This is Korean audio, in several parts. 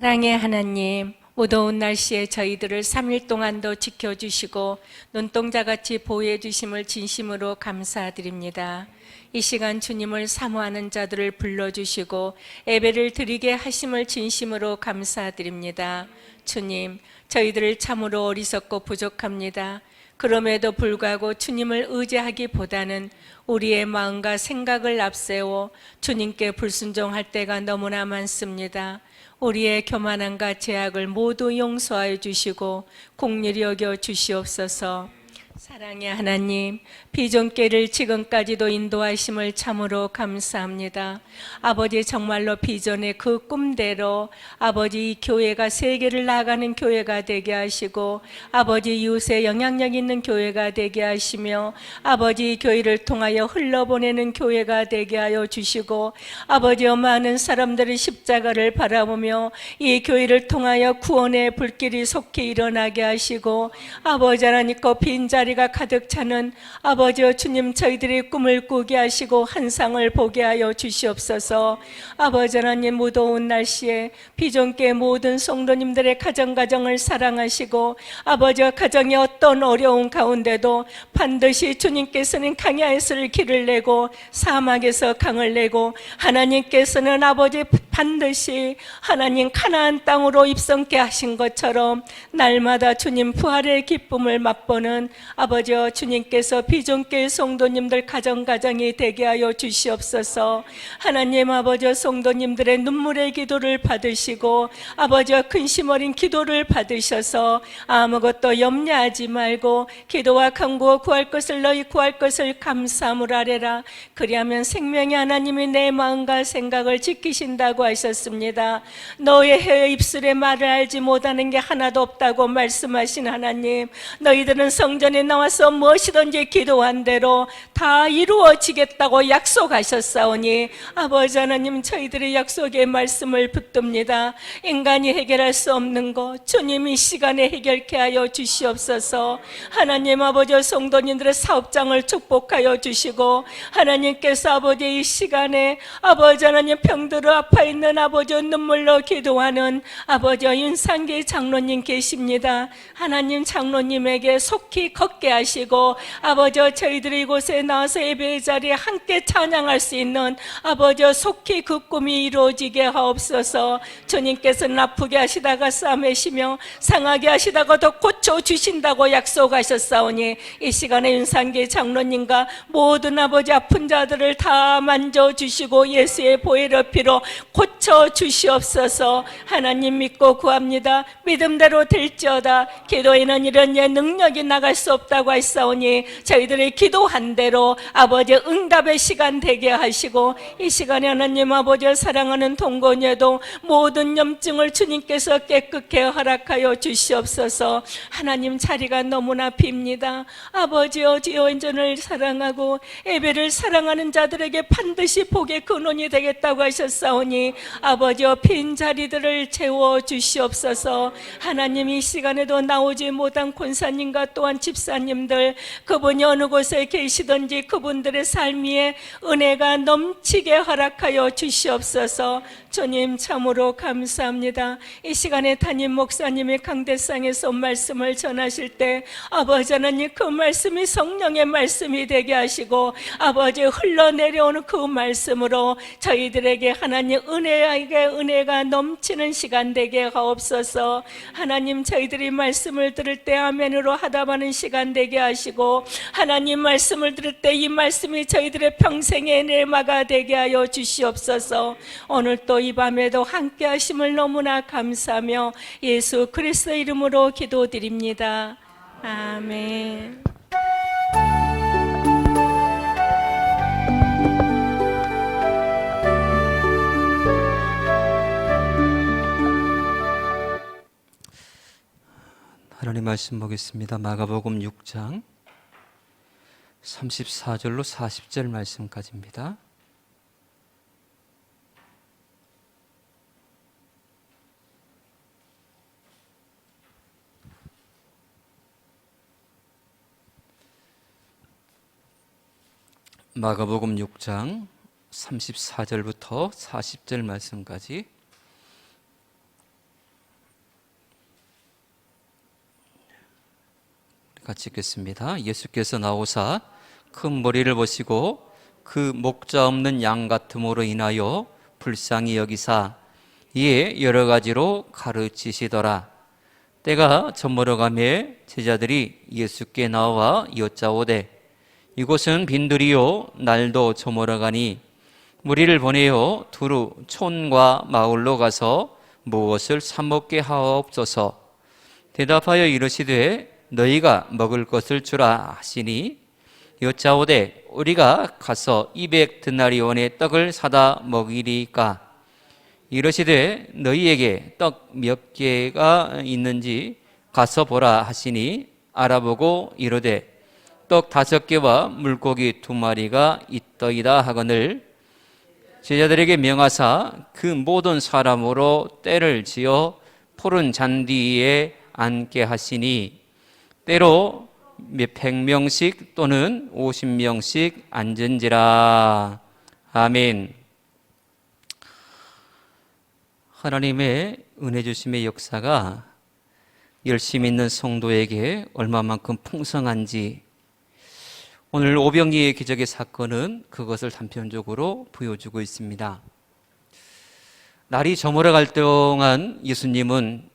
사랑의 하나님, 무더운 날씨에 저희들을 3일 동안도 지켜주시고 눈동자같이 보호해 주심을 진심으로 감사드립니다. 이 시간 주님을 사모하는 자들을 불러주시고 예배를 드리게 하심을 진심으로 감사드립니다. 주님, 저희들을 참으로 어리석고 부족합니다. 그럼에도 불구하고 주님을 의지하기보다는 우리의 마음과 생각을 앞세워 주님께 불순종할 때가 너무나 많습니다. 우리의 교만함과 죄악을 모두 용서하여 주시고 긍휼히 여겨 주시옵소서. 사랑의 하나님, 비전교회를 지금까지도 인도하심을 참으로 감사합니다. 아버지, 정말로 비전의 그 꿈대로 아버지, 이 교회가 세계를 나아가는 교회가 되게 하시고 아버지, 이웃에 영향력 있는 교회가 되게 하시며 아버지, 교회를 통하여 흘러보내는 교회가 되게 하여 주시고 아버지여, 많은 사람들의 십자가를 바라보며 이 교회를 통하여 구원의 불길이 속히 일어나게 하시고 아버지 하나님, 그 빈자리가 가득 차는 아버지여 주님, 저희들의 꿈을 꾸게 하시고 환상을 보게 하여 주시옵소서. 아버지 하나님, 무더운 날씨에 비전교회 모든 성도님들의 가정을 사랑하시고 아버지와 가정의 어떤 어려운 가운데도 반드시 주님께서는 강야에서 길을 내고 사막에서 강을 내고 하나님께서는 아버지 반드시 하나님 가나안 땅으로 입성케 하신 것처럼 날마다 주님 부활의 기쁨을 맛보는 아버지여 주님께서 비전교회 성도님들 가정이 되게 하여 주시옵소서. 하나님 아버지여, 성도님들의 눈물의 기도를 받으시고 아버지여 근심 어린 기도를 받으셔서 아무것도 염려하지 말고 기도와 간구와 구할 것을 너희 구할 것을 감사함을 아뢰라. 그리하면 생명의 하나님이 내 마음과 생각을 지키신다고 하셨습니다. 너의 혀의 입술에 말을 알지 못하는 게 하나도 없다고 말씀하신 하나님, 너희들은 성전에 나와서 무엇이든지 기도한 대로 다 이루어지겠다고 약속하셨사오니 아버지 하나님, 저희들의 약속의 말씀을 붙듭니다. 인간이 해결할 수 없는 것 주님이 시간에 해결케 하여 주시옵소서. 하나님 아버지, 성도님들의 사업장을 축복하여 주시고 하나님께서 아버지 이 시간에 아버지 하나님, 병들어 아파 있는 아버지 눈물로 기도하는 아버지 윤상기 장로님 계십니다. 하나님, 장로님에게 속히 걷게 하시고 아버지 저희들이 이곳에 나와서 예배의 자리에 함께 찬양할 수 있는 아버지 속히 그 꿈이 이루어지게 하옵소서. 주님께서는 아프게 하시다가 싸매시며 상하게 하시다가도 고쳐주신다고 약속하셨사오니 이 시간에 윤상기 장로님과 모든 아버지 아픈 자들을 다 만져주시고 예수의 보혈의 피로 고쳐주시옵소서. 하나님 믿고 구합니다. 믿음대로 될지어다. 기도에는 이런 능력이 나갈 수 없다고 하시오니 저희들이 기도한 대로 아버지 응답의 시간 되게 하시고 이 시간에 하나님 아버지 사랑하는 동거녀도 모든 염증을 주님께서 깨끗게 허락하여 주시옵소서. 하나님, 자리가 너무나 빕니다. 아버지여, 지원전을 사랑하고 예배를 사랑하는 자들에게 반드시 복의 근원이 되겠다고 하셨사오니 아버지여, 빈 자리들을 채워 주시옵소서. 하나님, 이 시간에도 나오지 못한 권사님과 또한 집사님들, 그분이 어느 곳에 계시든지 그분들의 삶 위에 은혜가 넘치게 허락하여 주시옵소서. 주님 참으로 감사합니다. 이 시간에 담임 목사님이 강대상에서 말씀을 전하실 때 아버지 하나님, 그 말씀이 성령의 말씀이 되게 하시고 아버지 흘러내려오는 그 말씀으로 저희들에게 하나님 은혜가 넘치는 시간 되게 하옵소서. 하나님, 저희들이 말씀을 들을 때 아멘으로 하답하는 시간 되게 하시고 하나님 말씀을 들을 때 이 말씀이 저희들의 평생의 내마가 되게 하여 주시옵소서. 오늘 또 이 밤에도 함께 하심을 너무나 감사하며 예수 그리스도 이름으로 기도드립니다. 아멘. 하나님 말씀 보겠습니다. 마가복음 6장 34절로 40절 말씀까지입니다. 마가복음 6장 34절부터 40절 말씀까지 같이 읽겠습니다. 예수께서 나오사 큰 머리를 보시고 그 목자 없는 양 같음으로 인하여 불쌍히 여기사 이에 여러 가지로 가르치시더라. 때가 저물어가매 제자들이 예수께 나와 여짜오되 이곳은 빈들이요 날도 저물어가니 무리를 보내어 두루 촌과 마을로 가서 무엇을 사 먹게 하옵소서. 대답하여 이르시되 너희가 먹을 것을 주라 하시니 여짜오되 우리가 가서 200드나리온의 떡을 사다 먹이리까. 이르시되 너희에게 떡 몇 개가 있는지 가서 보라 하시니 알아보고 이르되 떡 5개와 물고기 2마리가 있더이다 하거늘 제자들에게 명하사 그 모든 사람으로 때를 지어 푸른 잔디에 앉게 하시니 때로 몇 100명씩 또는 50명씩 앉은지라. 아멘. 하나님의 은혜 주심의 역사가 열심 있는 성도에게 얼마만큼 풍성한지 오늘 오병이의 기적의 사건은 그것을 단편적으로 보여주고 있습니다. 날이 저물어갈 동안 예수님은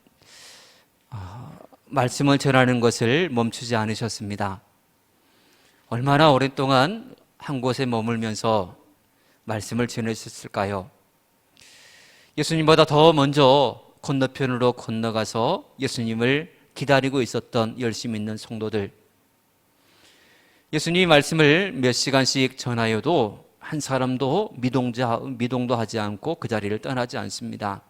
말씀을 전하는 것을 멈추지 않으셨습니다. 얼마나 오랫동안 한 곳에 머물면서 말씀을 전하셨을까요? 예수님보다 더 먼저 건너편으로 건너가서 예수님을 기다리고 있었던 열심 있는 성도들, 예수님이 말씀을 몇 시간씩 전하여도 한 사람도 미동도 하지 않고 그 자리를 떠나지 않습니다.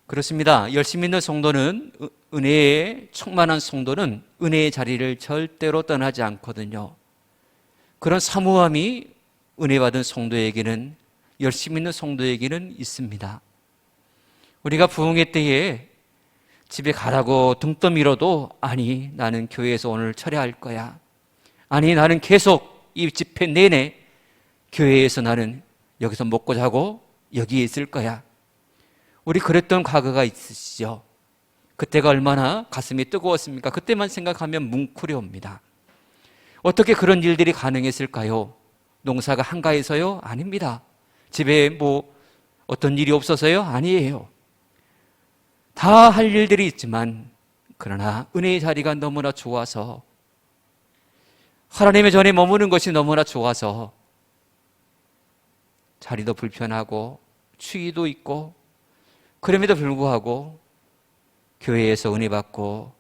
그렇습니다. 열심 있는 성도는, 은혜에 충만한 성도는 은혜의 자리를 절대로 떠나지 않거든요. 그런 사모함이 은혜 받은 성도에게는, 열심 있는 성도에게는 있습니다. 우리가 부흥회 때에 집에 가라고 등 떠밀어도 아니 나는 교회에서 오늘 철회할 거야. 아니 나는 계속 이 집회 내내 교회에서 나는 여기서 먹고 자고 여기에 있을 거야. 우리 그랬던 과거가 있으시죠? 그때가 얼마나 가슴이 뜨거웠습니까? 그때만 생각하면 뭉클해옵니다. 어떻게 그런 일들이 가능했을까요? 농사가 한가해서요? 아닙니다. 집에 어떤 일이 없어서요? 아니에요. 다 할 일들이 있지만 그러나 은혜의 자리가 너무나 좋아서, 하나님의 전에 머무는 것이 너무나 좋아서 자리도 불편하고 추위도 있고 그럼에도 불구하고 교회에서 은혜 받고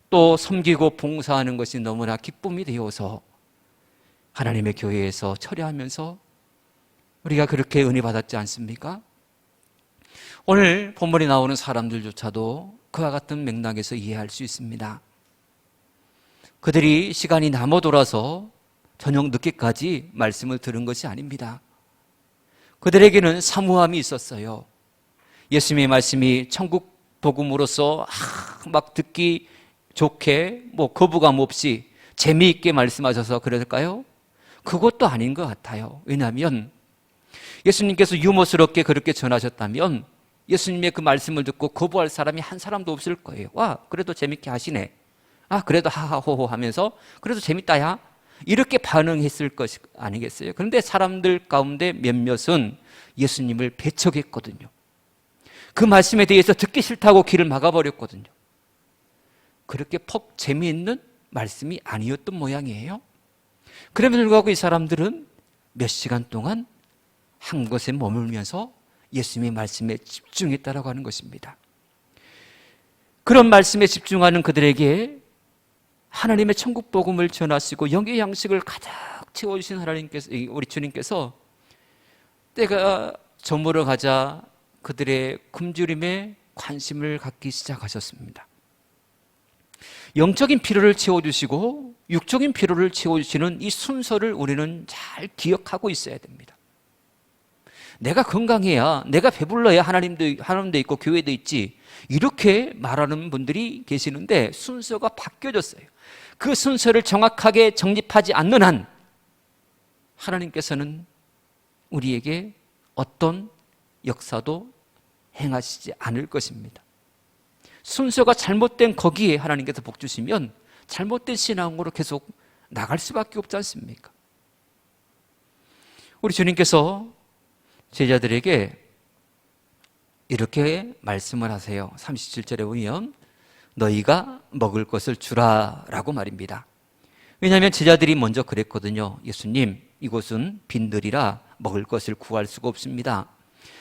또 섬기고 봉사하는 것이 너무나 기쁨이 되어서 하나님의 교회에서 철회하면서 우리가 그렇게 은혜 받았지 않습니까? 오늘 본문에 나오는 사람들조차도 그와 같은 맥락에서 이해할 수 있습니다. 그들이 시간이 남아 돌아서 저녁 늦게까지 말씀을 들은 것이 아닙니다. 그들에게는 사모함이 있었어요. 예수님의 말씀이 천국 복음으로서 막 듣기 좋게 거부감 없이 재미있게 말씀하셔서 그럴까요? 그것도 아닌 것 같아요. 왜냐하면 예수님께서 유머스럽게 그렇게 전하셨다면 예수님의 그 말씀을 듣고 거부할 사람이 한 사람도 없을 거예요. 와, 그래도 재밌게 하시네. 아, 그래도 하하호호 하면서 그래도 재밌다야. 이렇게 반응했을 것 아니겠어요? 그런데 사람들 가운데 몇몇은 예수님을 배척했거든요. 그 말씀에 대해서 듣기 싫다고 귀를 막아버렸거든요. 그렇게 퍽 재미있는 말씀이 아니었던 모양이에요. 그럼에도 불구하고 이 사람들은 몇 시간 동안 한 곳에 머물면서 예수님의 말씀에 집중했다라고 하는 것입니다. 그런 말씀에 집중하는 그들에게 하나님의 천국 복음을 전하시고 영의 양식을 가득 채워주신 하나님께서, 우리 주님께서 때가 저물어 가자 그들의 굶주림에 관심을 갖기 시작하셨습니다. 영적인 필요를 채워주시고 육적인 필요를 채워주시는 이 순서를 우리는 잘 기억하고 있어야 됩니다. 내가 건강해야, 내가 배불러야 하나님도 있고 교회도 있지, 이렇게 말하는 분들이 계시는데 순서가 바뀌어졌어요. 그 순서를 정확하게 정립하지 않는 한 하나님께서는 우리에게 어떤 역사도 행하시지 않을 것입니다. 순서가 잘못된 거기에 하나님께서 복 주시면 잘못된 신앙으로 계속 나갈 수밖에 없지 않습니까? 우리 주님께서 제자들에게 이렇게 말씀을 하세요. 37절에 보면 너희가 먹을 것을 주라 라고 말입니다. 왜냐하면 제자들이 먼저 그랬거든요. 예수님, 이곳은 빈들이라 먹을 것을 구할 수가 없습니다.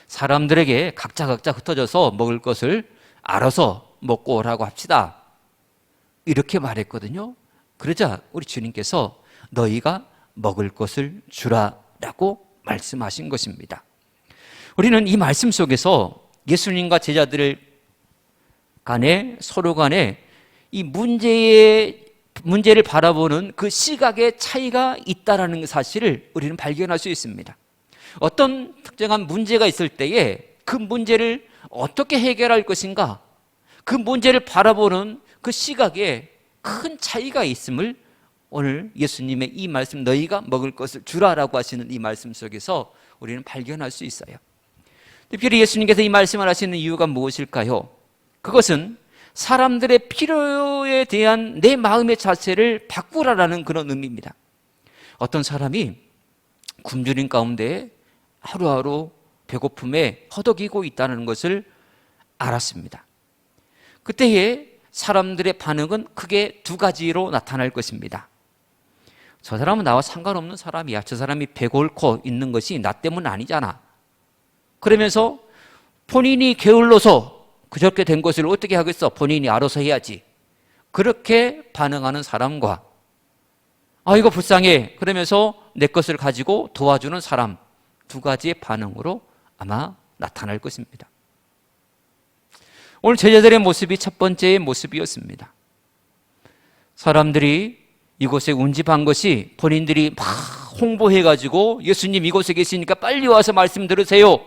사람들에게 각자 흩어져서 먹을 것을 알아서 먹고 오라고 합시다. 이렇게 말했거든요. 그러자 우리 주님께서 너희가 먹을 것을 주라 라고 말씀하신 것입니다. 우리는 이 말씀 속에서 예수님과 제자들 간에 서로 간에 이 문제를 바라보는 그 시각의 차이가 있다는 사실을 우리는 발견할 수 있습니다. 어떤 특정한 문제가 있을 때에 그 문제를 어떻게 해결할 것인가, 그 문제를 바라보는 그 시각에 큰 차이가 있음을 오늘 예수님의 이 말씀, 너희가 먹을 것을 주라라고 하시는 이 말씀 속에서 우리는 발견할 수 있어요. 특별히 예수님께서 이 말씀을 하시는 이유가 무엇일까요? 그것은 사람들의 필요에 대한 내 마음의 자세를 바꾸라라는 그런 의미입니다. 어떤 사람이 굶주린 가운데 하루하루 배고픔에 허덕이고 있다는 것을 알았습니다. 그때에 사람들의 반응은 크게 두 가지로 나타날 것입니다. 저 사람은 나와 상관없는 사람이야. 저 사람이 배고 앓고 있는 것이 나 때문 아니잖아. 그러면서 본인이 게을러서 그저께 된 것을 어떻게 하겠어? 본인이 알아서 해야지. 그렇게 반응하는 사람과 이거 불쌍해. 그러면서 내 것을 가지고 도와주는 사람, 두 가지의 반응으로 아마 나타날 것입니다. 오늘 제자들의 모습이 첫 번째의 모습이었습니다. 사람들이 이곳에 운집한 것이 본인들이 막 홍보해가지고 예수님 이곳에 계시니까 빨리 와서 말씀 들으세요.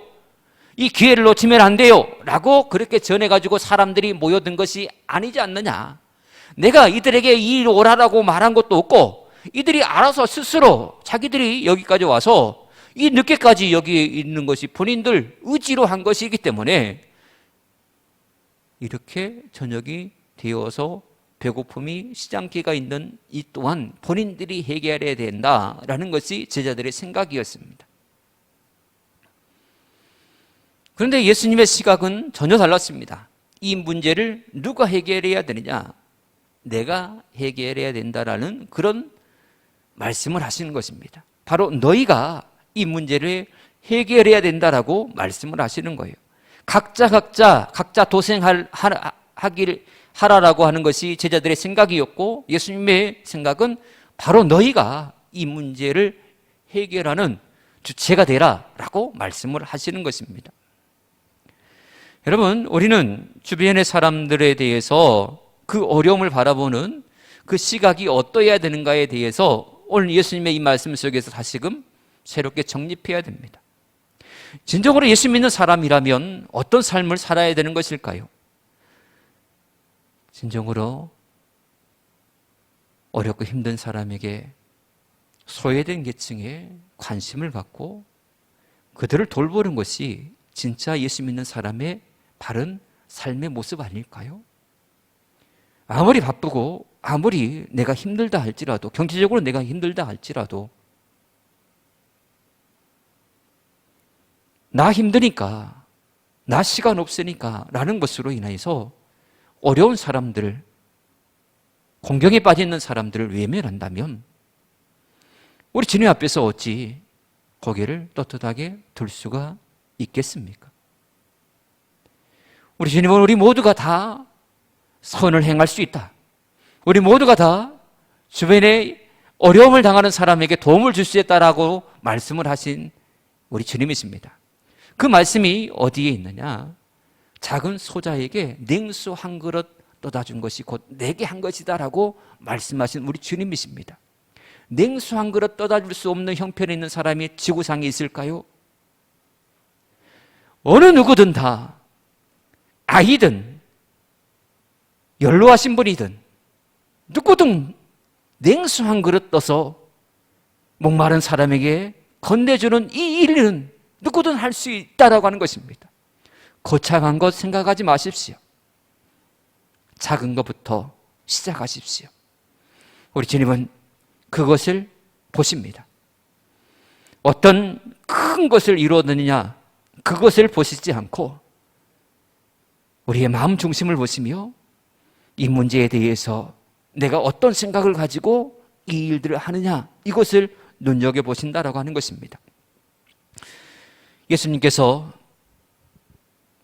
이 기회를 놓치면 안 돼요. 라고 그렇게 전해가지고 사람들이 모여든 것이 아니지 않느냐. 내가 이들에게 이 오라라고 말한 것도 없고 이들이 알아서 스스로 자기들이 여기까지 와서 이 늦게까지 여기 있는 것이 본인들 의지로 한 것이기 때문에 이렇게 저녁이 되어서 배고픔이 시장기가 있는 이 또한 본인들이 해결해야 된다라는 것이 제자들의 생각이었습니다. 그런데 예수님의 시각은 전혀 달랐습니다. 이 문제를 누가 해결해야 되느냐? 내가 해결해야 된다라는 그런 말씀을 하시는 것입니다. 바로 너희가 이 문제를 해결해야 된다라고 말씀을 하시는 거예요. 각자 하라라고 하는 것이 제자들의 생각이었고 예수님의 생각은 바로 너희가 이 문제를 해결하는 주체가 되라라고 말씀을 하시는 것입니다. 여러분, 우리는 주변의 사람들에 대해서 그 어려움을 바라보는 그 시각이 어떠해야 되는가에 대해서 오늘 예수님의 이 말씀 속에서 다시금 새롭게 정립해야 됩니다. 진정으로 예수 믿는 사람이라면 어떤 삶을 살아야 되는 것일까요? 진정으로 어렵고 힘든 사람에게 소외된 계층에 관심을 갖고 그들을 돌보는 것이 진짜 예수 믿는 사람의 바른 삶의 모습 아닐까요? 아무리 바쁘고 아무리 내가 힘들다 할지라도 경제적으로 내가 힘들다 할지라도 나 힘드니까 나 시간 없으니까 라는 것으로 인해서 어려운 사람들, 공경에 빠져 있는 사람들을 외면한다면 우리 주님 앞에서 어찌 고개를 떳떳하게 들 수가 있겠습니까? 우리 주님은 우리 모두가 다 선을 행할 수 있다. 우리 모두가 다 주변에 어려움을 당하는 사람에게 도움을 줄 수 있다라고 말씀을 하신 우리 주님이십니다. 그 말씀이 어디에 있느냐? 작은 소자에게 냉수 한 그릇 떠다 준 것이 곧 내게 한 것이다라고 말씀하신 우리 주님이십니다. 냉수 한 그릇 떠다 줄 수 없는 형편에 있는 사람이 지구상에 있을까요? 어느 누구든 다 아이든 연로하신 분이든 누구든 냉수 한 그릇 떠서 목마른 사람에게 건네주는 이 일은 누구든 할 수 있다라고 하는 것입니다. 거창한 것 생각하지 마십시오. 작은 것부터 시작하십시오. 우리 주님은 그것을 보십니다. 어떤 큰 것을 이루었느냐, 그것을 보시지 않고 우리의 마음 중심을 보시며 이 문제에 대해서 내가 어떤 생각을 가지고 이 일들을 하느냐, 이것을 눈여겨보신다라고 하는 것입니다. 예수님께서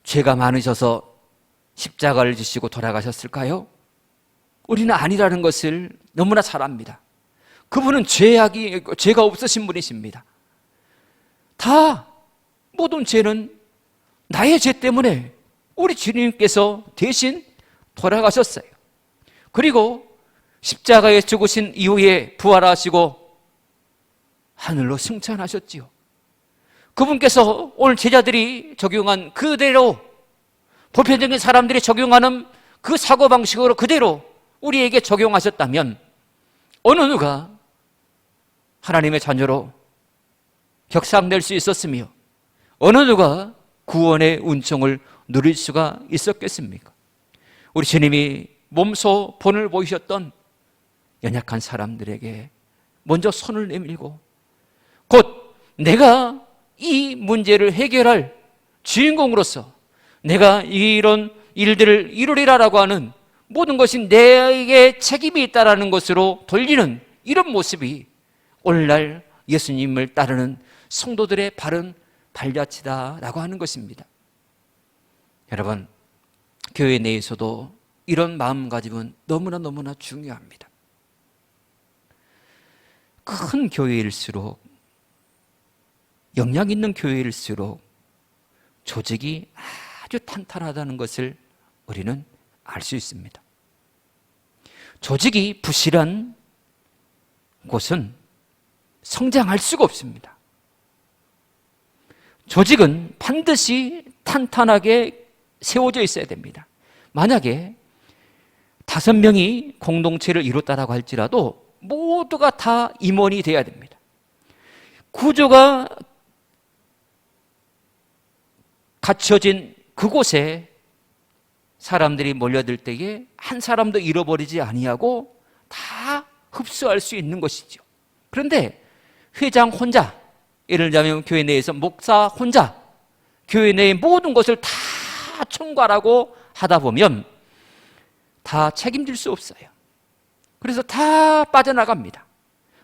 죄가 많으셔서 십자가를 지시고 돌아가셨을까요? 우리는 아니라는 것을 너무나 잘 압니다. 그분은 죄가 없으신 분이십니다. 다 모든 죄는 나의 죄 때문에 우리 주님께서 대신 돌아가셨어요. 그리고 십자가에 죽으신 이후에 부활하시고 하늘로 승천하셨지요. 그분께서 오늘 제자들이 적용한 그대로, 보편적인 사람들이 적용하는 그 사고방식으로 그대로 우리에게 적용하셨다면 어느 누가 하나님의 자녀로 격상될 수 있었으며 어느 누가 구원의 은총을 누릴 수가 있었겠습니까? 우리 주님이 몸소 본을 보이셨던 연약한 사람들에게 먼저 손을 내밀고 곧 내가 이 문제를 해결할 주인공으로서 내가 이런 일들을 이루리라라고 하는 모든 것이 내게 책임이 있다라는 것으로 돌리는 이런 모습이 오늘날 예수님을 따르는 성도들의 바른 발자취다라고 하는 것입니다. 여러분, 교회 내에서도 이런 마음가짐은 너무나 중요합니다. 큰 교회일수록, 영향 있는 교회일수록 조직이 아주 탄탄하다는 것을 우리는 알 수 있습니다. 조직이 부실한 곳은 성장할 수가 없습니다. 조직은 반드시 탄탄하게 세워져 있어야 됩니다. 만약에 5명이 공동체를 이뤘다라고 할지라도 모두가 다 임원이 돼야 됩니다. 구조가 갖춰진 그곳에 사람들이 몰려들 때에 한 사람도 잃어버리지 아니하고 다 흡수할 수 있는 것이죠. 그런데 회장 혼자, 예를 들자면 교회 내에서 목사 혼자 교회 내의 모든 것을 다 총괄하고 하다 보면 다 책임질 수 없어요. 그래서 다 빠져나갑니다.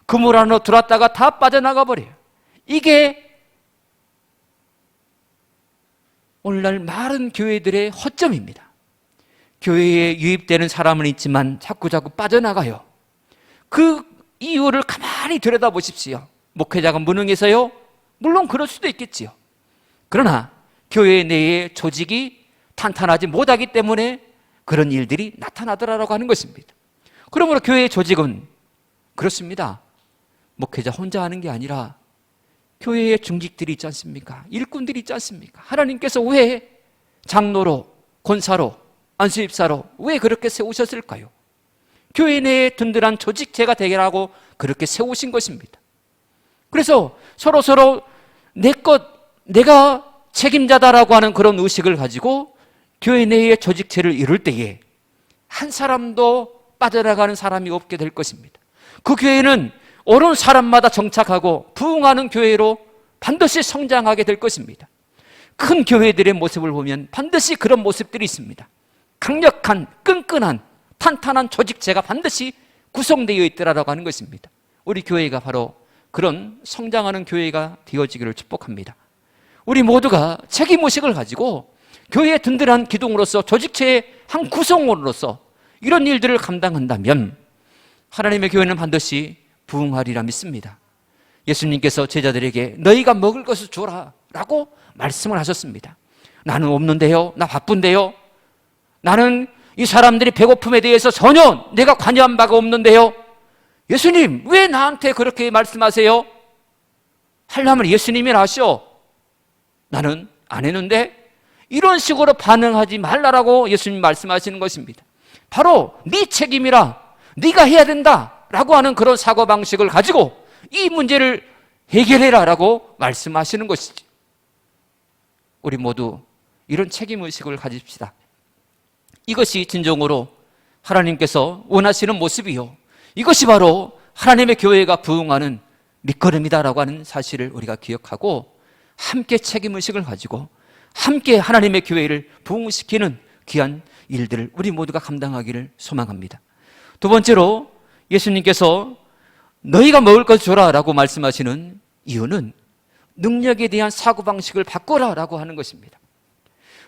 그물 안으로 들어왔다가 다 빠져나가 버려요. 이게 오늘날 많은 교회들의 허점입니다. 교회에 유입되는 사람은 있지만 자꾸 빠져나가요. 그 이유를 가만히 들여다보십시오. 목회자가 무능해서요? 물론 그럴 수도 있겠지요. 그러나 교회 내의 조직이 탄탄하지 못하기 때문에 그런 일들이 나타나더라라고 하는 것입니다. 그러므로 교회의 조직은 그렇습니다. 목회자 혼자 하는 게 아니라 교회의 중직들이 있지 않습니까? 일꾼들이 있지 않습니까? 하나님께서 왜 장로로, 권사로, 안수집사로 왜 그렇게 세우셨을까요? 교회 내에 든든한 조직체가 되게 하고 그렇게 세우신 것입니다. 그래서 서로 내가 책임자다라고 하는 그런 의식을 가지고 교회 내의 조직체를 이룰 때에 한 사람도 빠져나가는 사람이 없게 될 것입니다. 그 교회는 어느 사람마다 정착하고 부흥하는 교회로 반드시 성장하게 될 것입니다. 큰 교회들의 모습을 보면 반드시 그런 모습들이 있습니다. 강력한, 끈끈한, 탄탄한 조직체가 반드시 구성되어 있더라라고 하는 것입니다. 우리 교회가 바로 그런 성장하는 교회가 되어지기를 축복합니다. 우리 모두가 책임의식을 가지고 교회의 든든한 기둥으로서 조직체의 한 구성원으로서 이런 일들을 감당한다면 하나님의 교회는 반드시 부흥하리라 믿습니다. 예수님께서 제자들에게 너희가 먹을 것을 줘라 라고 말씀을 하셨습니다. 나는 없는데요, 나 바쁜데요, 나는 이 사람들이 배고픔에 대해서 전혀 내가 관여한 바가 없는데요, 예수님 왜 나한테 그렇게 말씀하세요? 하려면 예수님이나 하시오. 나는 안 했는데, 이런 식으로 반응하지 말라라고 예수님 말씀하시는 것입니다. 바로 네 책임이라, 네가 해야 된다 라고 하는 그런 사고방식을 가지고 이 문제를 해결해라 라고 말씀하시는 것이죠. 우리 모두 이런 책임의식을 가집시다. 이것이 진정으로 하나님께서 원하시는 모습이요, 이것이 바로 하나님의 교회가 부흥하는 밑거름이다라고 하는 사실을 우리가 기억하고 함께 책임의식을 가지고 함께 하나님의 교회를 부흥시키는 귀한 일들을 우리 모두가 감당하기를 소망합니다. 두 번째로, 예수님께서 너희가 먹을 것 줘라 라고 말씀하시는 이유는 능력에 대한 사고방식을 바꿔라 라고 하는 것입니다.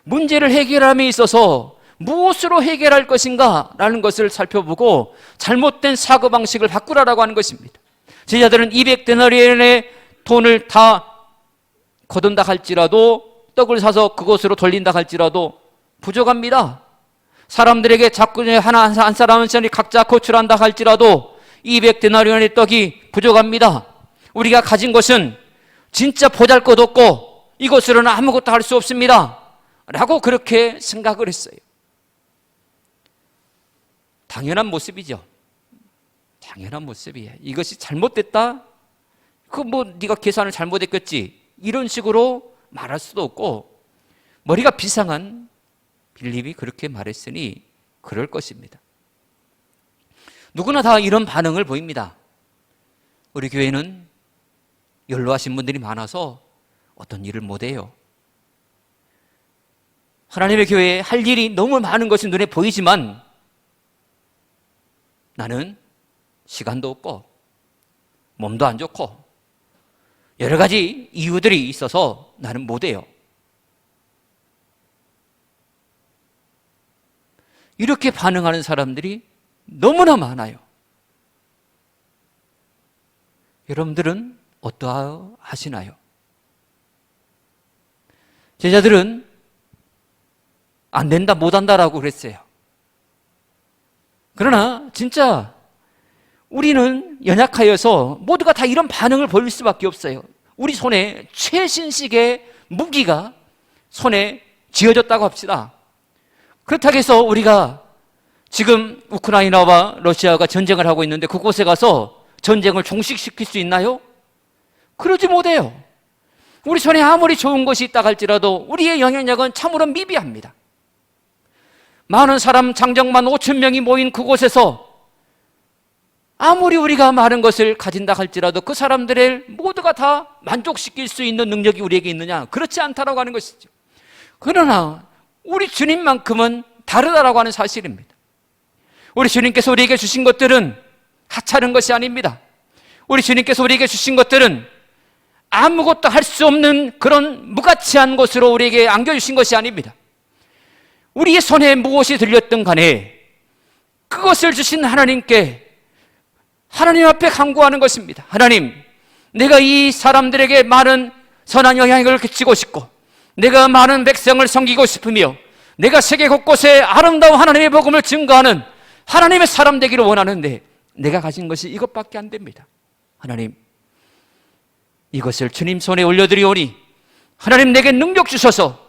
문제를 해결함에 있어서 무엇으로 해결할 것인가 라는 것을 살펴보고 잘못된 사고방식을 바꾸라라고 하는 것입니다. 제자들은 200데나리온의 돈을 다 거둔다 할지라도, 떡을 사서 그곳으로 돌린다 할지라도 부족합니다. 사람들에게 자꾸 한 사람 한 사람이 각자 거출한다 할지라도 200데나리온의 떡이 부족합니다. 우리가 가진 것은 진짜 보잘것없고 이것으로는 아무것도 할 수 없습니다 라고 그렇게 생각을 했어요. 당연한 모습이죠. 당연한 모습이에요. 이것이 잘못됐다? 네가 계산을 잘못했겠지, 이런 식으로 말할 수도 없고, 머리가 비상한 빌립이 그렇게 말했으니 그럴 것입니다. 누구나 다 이런 반응을 보입니다. 우리 교회는 연로하신 분들이 많아서 어떤 일을 못해요. 하나님의 교회에 할 일이 너무 많은 것이 눈에 보이지만 나는 시간도 없고 몸도 안 좋고 여러 가지 이유들이 있어서 나는 못해요. 이렇게 반응하는 사람들이 너무나 많아요. 여러분들은 어떠하시나요? 제자들은 안 된다, 못한다라고 그랬어요. 그러나 진짜 우리는 연약하여서 모두가 다 이런 반응을 보일 수밖에 없어요. 우리 손에 최신식의 무기가 손에 쥐어졌다고 합시다. 그렇다고 해서 우리가 지금 우크라이나와 러시아가 전쟁을 하고 있는데 그곳에 가서 전쟁을 종식시킬 수 있나요? 그러지 못해요. 우리 손에 아무리 좋은 것이 있다 할지라도 우리의 영향력은 참으로 미비합니다. 많은 사람, 장정만 5천 명이 모인 그곳에서 아무리 우리가 많은 것을 가진다 할지라도 그 사람들을 모두가 다 만족시킬 수 있는 능력이 우리에게 있느냐? 그렇지 않다라고 하는 것이죠. 그러나 우리 주님만큼은 다르다라고 하는 사실입니다. 우리 주님께서 우리에게 주신 것들은 하찮은 것이 아닙니다. 우리 주님께서 우리에게 주신 것들은 아무것도 할 수 없는 그런 무가치한 것으로 우리에게 안겨주신 것이 아닙니다. 우리의 손에 무엇이 들렸든 간에 그것을 주신 하나님께 하나님 앞에 간구하는 것입니다. 하나님, 내가 이 사람들에게 많은 선한 영향력을 끼치고 싶고 내가 많은 백성을 섬기고 싶으며 내가 세계 곳곳에 아름다운 하나님의 복음을 증거하는 하나님의 사람 되기를 원하는데 내가 가진 것이 이것밖에 안 됩니다. 하나님, 이것을 주님 손에 올려드리오니 하나님 내게 능력 주셔서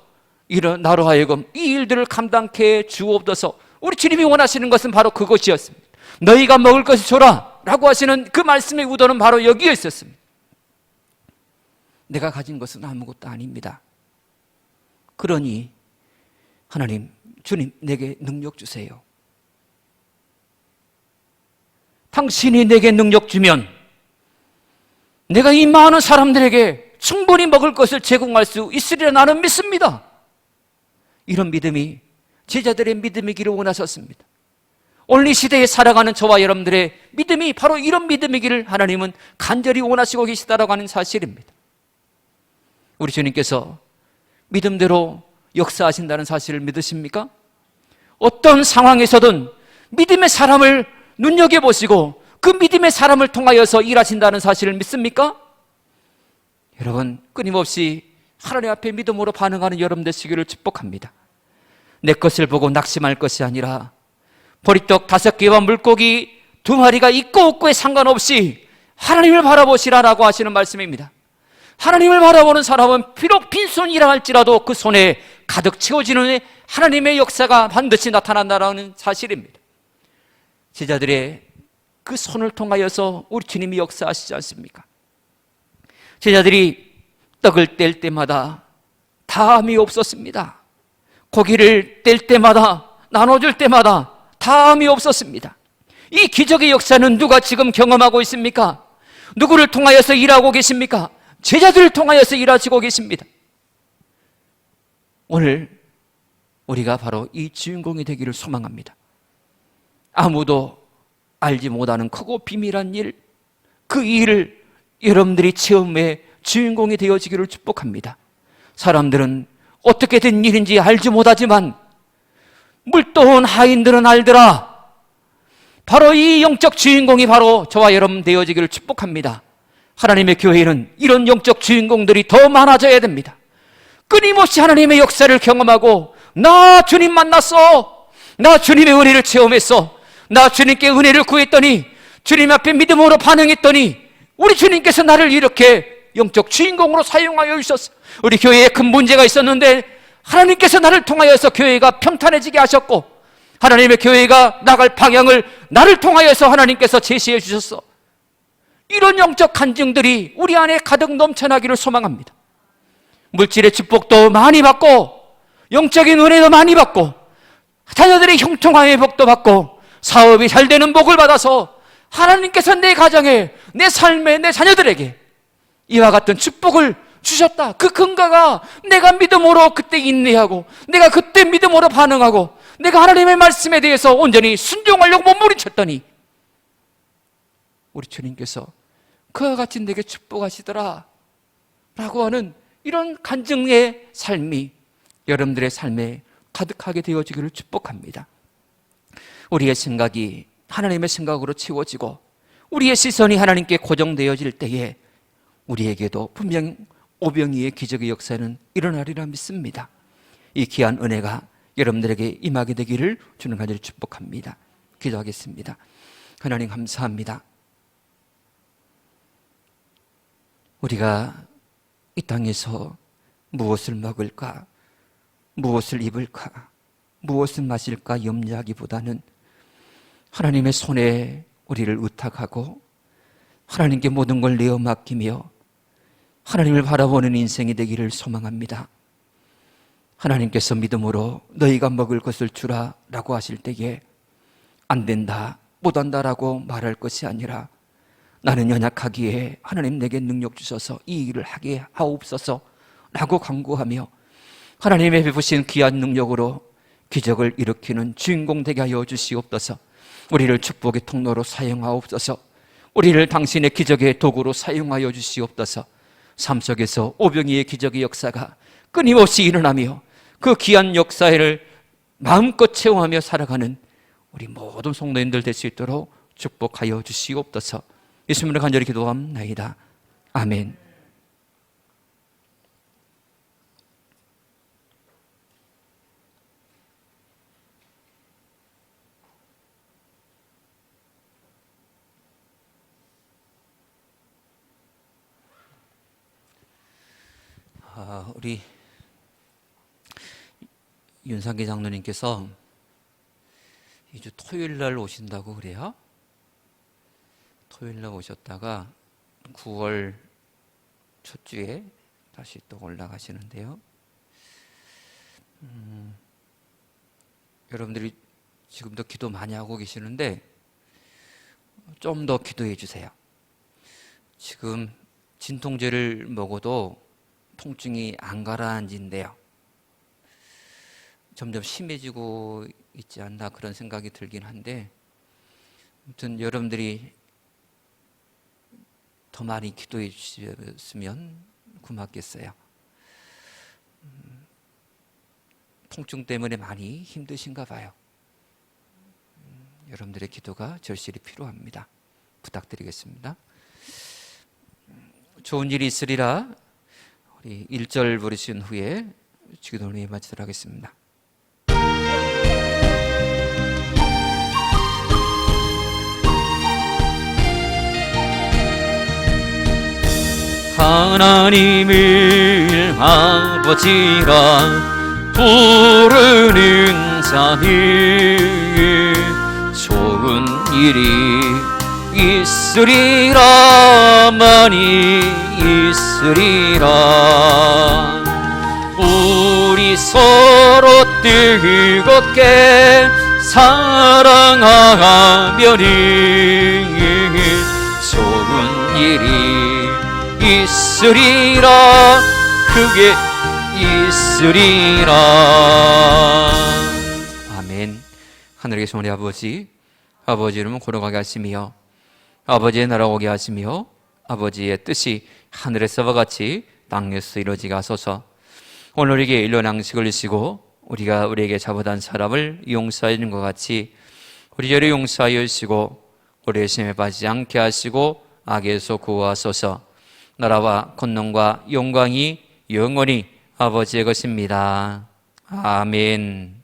이런 나로 하여금 이 일들을 감당케 주옵소서. 우리 주님이 원하시는 것은 바로 그것이었습니다. 너희가 먹을 것을 줘라 라고 하시는 그 말씀의 우도는 바로 여기에 있었습니다. 내가 가진 것은 아무것도 아닙니다. 그러니 하나님, 주님 내게 능력 주세요. 당신이 내게 능력 주면 내가 이 많은 사람들에게 충분히 먹을 것을 제공할 수 있으리라 나는 믿습니다. 이런 믿음이 제자들의 믿음이기를 원하셨습니다. 오늘 이 시대에 살아가는 저와 여러분들의 믿음이 바로 이런 믿음이기를 하나님은 간절히 원하시고 계시다라고 하는 사실입니다. 우리 주님께서 믿음대로 역사하신다는 사실을 믿으십니까? 어떤 상황에서든 믿음의 사람을 눈여겨보시고 그 믿음의 사람을 통하여서 일하신다는 사실을 믿습니까? 여러분, 끊임없이 하나님 앞에 믿음으로 반응하는 여러분 되시기를 축복합니다. 내 것을 보고 낙심할 것이 아니라 보리떡 5개와 물고기 2마리가 있고 없고에 상관없이 하나님을 바라보시라라고 하시는 말씀입니다. 하나님을 바라보는 사람은 비록 빈손이라 할지라도 그 손에 가득 채워지는 하나님의 역사가 반드시 나타난다는 사실입니다. 제자들의 그 손을 통하여서 우리 주님이 역사하시지 않습니까? 제자들이 떡을 뗄 때마다 다함이 없었습니다. 고기를 뗄 때마다, 나눠줄 때마다 다음이 없었습니다. 이 기적의 역사는 누가 지금 경험하고 있습니까? 누구를 통하여서 일하고 계십니까? 제자들을 통하여서 일하시고 계십니다. 오늘 우리가 바로 이 주인공이 되기를 소망합니다. 아무도 알지 못하는 크고 비밀한 일, 그 일을 여러분들이 체험의 주인공이 되어지기를 축복합니다. 사람들은 어떻게 된 일인지 알지 못하지만 물도온 하인들은 알더라. 바로 이 영적 주인공이 바로 저와 여러분 되어지기를 축복합니다. 하나님의 교회는 이런 영적 주인공들이 더 많아져야 됩니다. 끊임없이 하나님의 역사를 경험하고, 나 주님 만났어, 나 주님의 은혜를 체험했어, 나 주님께 은혜를 구했더니, 주님 앞에 믿음으로 반응했더니 우리 주님께서 나를 이렇게 영적 주인공으로 사용하여 주셨어. 우리 교회에 큰 문제가 있었는데 하나님께서 나를 통하여서 교회가 평탄해지게 하셨고, 하나님의 교회가 나갈 방향을 나를 통하여서 하나님께서 제시해 주셨어. 이런 영적 간증들이 우리 안에 가득 넘쳐나기를 소망합니다. 물질의 축복도 많이 받고, 영적인 은혜도 많이 받고, 자녀들의 형통함의 복도 받고, 사업이 잘 되는 복을 받아서 하나님께서 내 가정에, 내 삶에, 내 자녀들에게 이와 같은 축복을 주셨다. 그 근거가 내가 믿음으로 그때 인내하고, 내가 그때 믿음으로 반응하고, 내가 하나님의 말씀에 대해서 온전히 순종하려고 몸부림쳤더니 우리 주님께서 그와 같이 내게 축복하시더라 라고 하는 이런 간증의 삶이 여러분들의 삶에 가득하게 되어지기를 축복합니다. 우리의 생각이 하나님의 생각으로 채워지고 우리의 시선이 하나님께 고정되어질 때에 우리에게도 분명 오병이의 기적의 역사는 일어나리라 믿습니다. 이 귀한 은혜가 여러분들에게 임하게 되기를 주는 간절히 축복합니다. 기도하겠습니다. 하나님 감사합니다. 우리가 이 땅에서 무엇을 먹을까, 무엇을 입을까, 무엇을 마실까 염려하기보다는 하나님의 손에 우리를 의탁하고 하나님께 모든 걸 내어 맡기며 하나님을 바라보는 인생이 되기를 소망합니다. 하나님께서 믿음으로 너희가 먹을 것을 주라 라고 하실 때에 안 된다, 못한다라고 말할 것이 아니라 나는 연약하기에 하나님 내게 능력 주셔서 이 일을 하게 하옵소서 라고 간구하며 하나님의 베푸신 귀한 능력으로 기적을 일으키는 주인공 되게 하여 주시옵소서. 우리를 축복의 통로로 사용하옵소서. 우리를 당신의 기적의 도구로 사용하여 주시옵소서. 삶 속에서 오병이의 기적의 역사가 끊임없이 일어나며 그 귀한 역사를 마음껏 체험하며 살아가는 우리 모든 성도님들 될 수 있도록 축복하여 주시옵소서. 예수님으로 간절히 기도합나이다. 아멘. 우리 윤상기 장로님께서 이주 토요일 날 오신다고 그래요? 토요일 날 오셨다가 9월 첫 주에 다시 또 올라가시는데요. 여러분들이 지금도 기도 많이 하고 계시는데 좀 더 기도해 주세요. 지금 진통제를 먹어도 통증이 안 가라앉는데요. 점점 심해지고 있지 않나 그런 생각이 들긴 한데, 아무튼 여러분들이 더 많이 기도해 주셨으면 고맙겠어요. 통증 때문에 많이 힘드신가 봐요. 여러분들의 기도가 절실히 필요합니다. 부탁드리겠습니다. 좋은 일이 있으리라 우리 1절 부르신 후에 기도를 마치도록 하겠습니다. 하나님을 아버지라 부르는 자는 좋은 일이 있으리라, 많이 있으리라. 우리 서로 뜨겁게 사랑하면이 좋은 일이 있으리라. 그게 있으리라. 아멘. 하늘에 계신 우리 아버지, 아버지 이름은 거룩하게 하시며 아버지의 나라 오게 하시며 아버지의 뜻이 하늘에서와 같이 땅에서 이루어지게 하소서. 오늘 우리에게 일용 양식을 주시고 우리가 우리에게 잘못한 사람을 용서해 주는 것 같이 우리 죄를 용서하여 주시고 우리의 심에 빠지지 않게 하시고 악에서 구하소서. 나라와 권능과 영광이 영원히 아버지의 것입니다. 아멘.